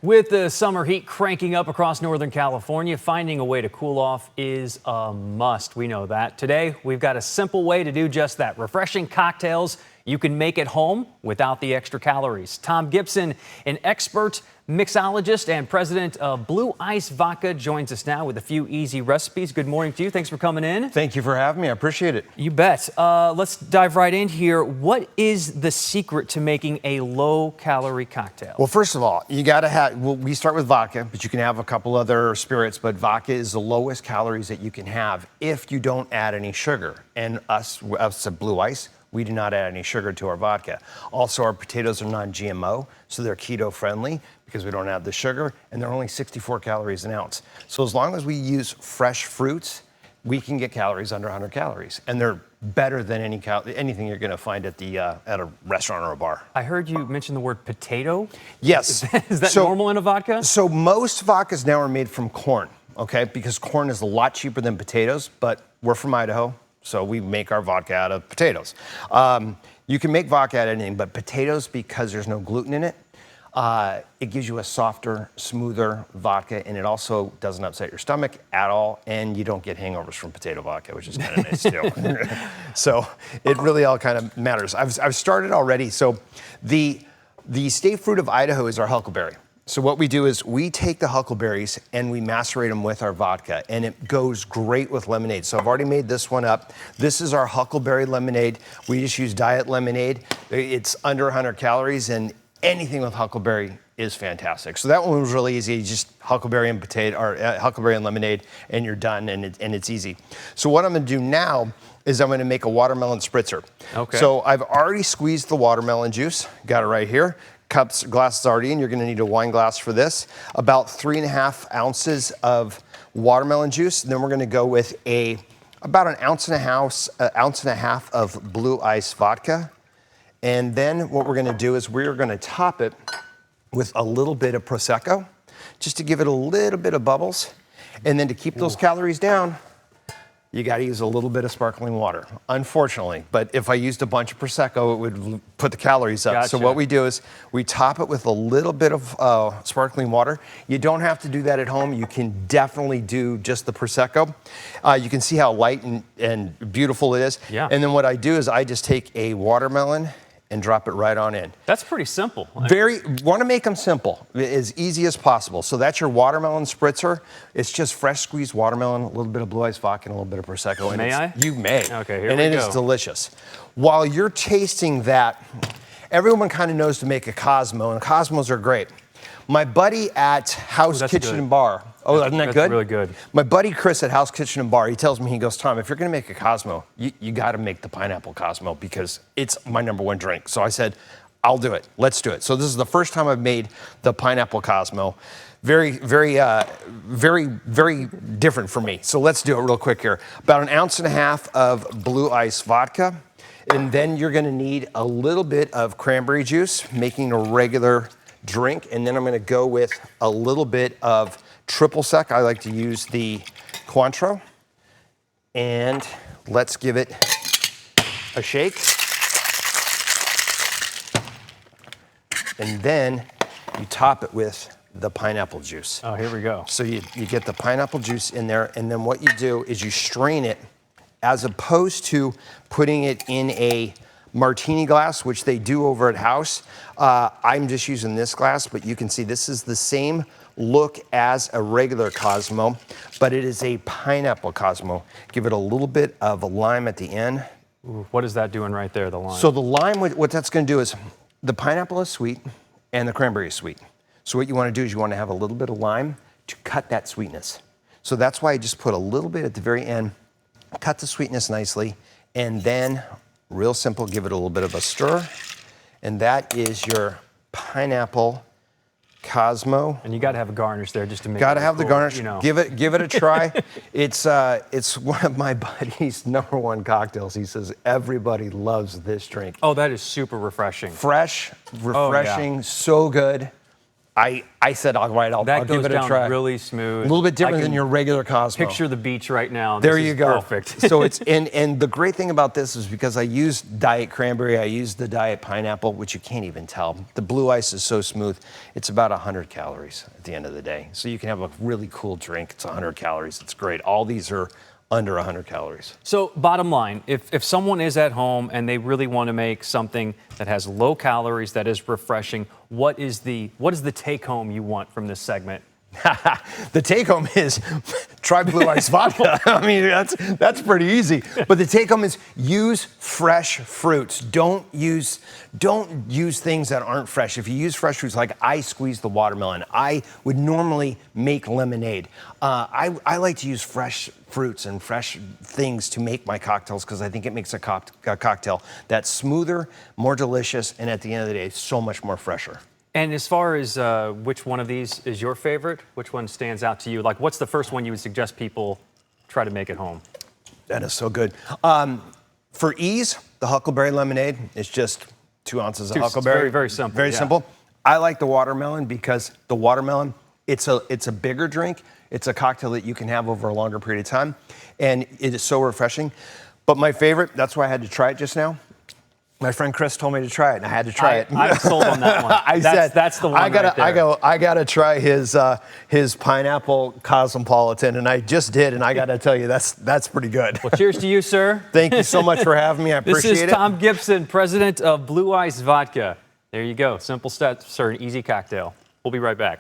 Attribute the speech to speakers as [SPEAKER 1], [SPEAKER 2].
[SPEAKER 1] With the summer heat cranking up across Northern California, finding a way to cool off is a must. We know that. Today, we've got a simple way to do just that. Refreshing cocktails you can make at home without the extra calories. Tom Gibson, an expert mixologist and president of Blue Ice Vodka, joins us now with a few easy recipes. Good morning to you. Thanks for coming in.
[SPEAKER 2] Thank you for having me. I appreciate it.
[SPEAKER 1] You bet. Let's dive right in here. What is the secret to making a low-calorie cocktail?
[SPEAKER 2] Well, first of all, you got to have, we start with vodka, but you can have a couple other spirits, but vodka is the lowest calories that you can have if you don't add any sugar. And us at Blue Ice, we do not add any sugar to our vodka. Also, our potatoes are non-GMO, so they're keto friendly because we don't add the sugar, and they're only 64 calories an ounce. So as long as we use fresh fruits, we can get calories under 100 calories, and they're better than anything you're going to find at a restaurant or a bar.
[SPEAKER 1] I heard you mention the word potato.
[SPEAKER 2] Yes.
[SPEAKER 1] Is that normal in a vodka?
[SPEAKER 2] So most vodkas now are made from corn, okay? Because corn is a lot cheaper than potatoes, but we're from Idaho, so we make our vodka out of potatoes. You can make vodka out of anything, but potatoes, because there's no gluten in it, it gives you a softer, smoother vodka, and it also doesn't upset your stomach at all, and you don't get hangovers from potato vodka, which is kind of nice too. So it really all kind of matters. I've started already. So the state fruit of Idaho is our huckleberry. So what we do is we take the huckleberries and we macerate them with our vodka, and it goes great with lemonade. So I've already made this one up. This is our huckleberry lemonade. We just use diet lemonade. It's under 100 calories, and anything with huckleberry is fantastic. So that one was really easy. You just huckleberry and potato, or huckleberry and lemonade, and you're done, and it's easy. So what I'm gonna do now is I'm gonna make a watermelon spritzer.
[SPEAKER 1] Okay.
[SPEAKER 2] So I've already squeezed the watermelon juice. Got it right here. Cups, glasses already in. You're gonna need a wine glass for this. About 3.5 ounces of watermelon juice. And then we're gonna go with about an ounce and a half of Blue Ice Vodka. And then what we're gonna do is we're gonna top it with a little bit of Prosecco, just to give it a little bit of bubbles. And then to keep those calories down, you gotta use a little bit of sparkling water, unfortunately. But if I used a bunch of Prosecco, it would put the calories up.
[SPEAKER 1] Gotcha.
[SPEAKER 2] So what we do is we top it with a little bit of sparkling water. You don't have to do that at home. You can definitely do just the Prosecco. You can see how light and beautiful it is.
[SPEAKER 1] Yeah.
[SPEAKER 2] And then what I do is I just take a watermelon and drop it right on in.
[SPEAKER 1] That's pretty simple.
[SPEAKER 2] Want to make them simple, as easy as possible. So that's your watermelon spritzer. It's just fresh squeezed watermelon, a little bit of Blue Ice Vodka, and a little bit of Prosecco.
[SPEAKER 1] May I?
[SPEAKER 2] You may.
[SPEAKER 1] Okay, here
[SPEAKER 2] and
[SPEAKER 1] we
[SPEAKER 2] it
[SPEAKER 1] go.
[SPEAKER 2] is delicious. While you're tasting that, everyone kind of knows to make a Cosmo, and Cosmos are great. My buddy at House Kitchen
[SPEAKER 1] good.
[SPEAKER 2] and Bar. Oh, isn't that
[SPEAKER 1] That's
[SPEAKER 2] good?
[SPEAKER 1] really good.
[SPEAKER 2] My buddy Chris at House Kitchen and Bar, he tells me, he goes, Tom, if you're gonna make a Cosmo, you gotta make the pineapple Cosmo because it's my #1 drink. So I said, I'll do it, let's do it. So this is the first time I've made the pineapple Cosmo. Very, very, very different for me. So let's do it real quick here. About an ounce and a half of Blue Ice Vodka. And then you're gonna need a little bit of cranberry juice, making a regular drink. And then I'm gonna go with a little bit of triple sec. I like to use the Cointreau. And let's give it a shake. And then you top it with the pineapple juice.
[SPEAKER 1] Oh, here we go.
[SPEAKER 2] So you get the pineapple juice in there, and then what you do is you strain it, as opposed to putting it in a martini glass, which they do over at House. I'm just using this glass, but you can see this is the same look as a regular Cosmo, but it is a pineapple Cosmo. Give it a little bit of a lime at the end.
[SPEAKER 1] Ooh, what is that doing right there, the lime?
[SPEAKER 2] So the lime, what that's gonna do is, the pineapple is sweet and the cranberry is sweet. So what you wanna do is you wanna have a little bit of lime to cut that sweetness. So that's why I just put a little bit at the very end, cut the sweetness nicely, and then, real simple, give it a little bit of a stir. And that is your pineapple Cosmo.
[SPEAKER 1] And you got to have a garnish there just to make it
[SPEAKER 2] Got to have
[SPEAKER 1] cool,
[SPEAKER 2] the garnish.
[SPEAKER 1] you know.
[SPEAKER 2] Give it a try. It's one of my buddy's #1 cocktails. He says everybody loves this drink.
[SPEAKER 1] Oh, that is super refreshing.
[SPEAKER 2] Fresh, refreshing, so good. I said, all right, I'll
[SPEAKER 1] That
[SPEAKER 2] give
[SPEAKER 1] goes
[SPEAKER 2] it a
[SPEAKER 1] down
[SPEAKER 2] try.
[SPEAKER 1] really smooth.
[SPEAKER 2] A little bit
[SPEAKER 1] I
[SPEAKER 2] different
[SPEAKER 1] can
[SPEAKER 2] than your regular Cosmo.
[SPEAKER 1] Picture the beach right now.
[SPEAKER 2] There
[SPEAKER 1] This
[SPEAKER 2] you
[SPEAKER 1] is
[SPEAKER 2] go.
[SPEAKER 1] Perfect.
[SPEAKER 2] So it's and the great thing about this is because I used Diet Cranberry, I used the Diet Pineapple, which you can't even tell. The Blue Ice is so smooth. It's about 100 calories at the end of the day. So you can have a really cool drink. It's 100 calories. It's great. All these are under 100 calories.
[SPEAKER 1] So bottom line, if someone is at home and they really want to make something that has low calories, that is refreshing, what is the take home you want from this segment?
[SPEAKER 2] The take home is try Blue Ice Vodka. I mean, that's pretty easy. But the take home is use fresh fruits. Don't use things that aren't fresh. If you use fresh fruits, like I squeeze the watermelon, I would normally make lemonade. I like to use fresh fruits and fresh things to make my cocktails because I think it makes a cocktail that's smoother, more delicious, and at the end of the day, so much more fresher.
[SPEAKER 1] And as far as which one of these is your favorite, which one stands out to you? Like, what's the first one you would suggest people try to make at home?
[SPEAKER 2] That is so good. For ease, the Huckleberry lemonade is just 2 ounces of huckleberry.
[SPEAKER 1] Very, very simple.
[SPEAKER 2] Very simple. I like the watermelon because the watermelon, it's a bigger drink. It's a cocktail that you can have over a longer period of time, and it is so refreshing. But my favorite, that's why I had to try it just now. My friend Chris told me to try it, and I had to try it.
[SPEAKER 1] I'm sold on that one. That's the one
[SPEAKER 2] I gotta,
[SPEAKER 1] right there.
[SPEAKER 2] I gotta try his pineapple cosmopolitan, and I just did, and I gotta tell you, that's pretty good.
[SPEAKER 1] Well, cheers to you, sir.
[SPEAKER 2] Thank you so much for having me. I appreciate it.
[SPEAKER 1] This is Tom Gibson, president of Blue Ice Vodka. There you go. Simple steps for an easy cocktail. We'll be right back.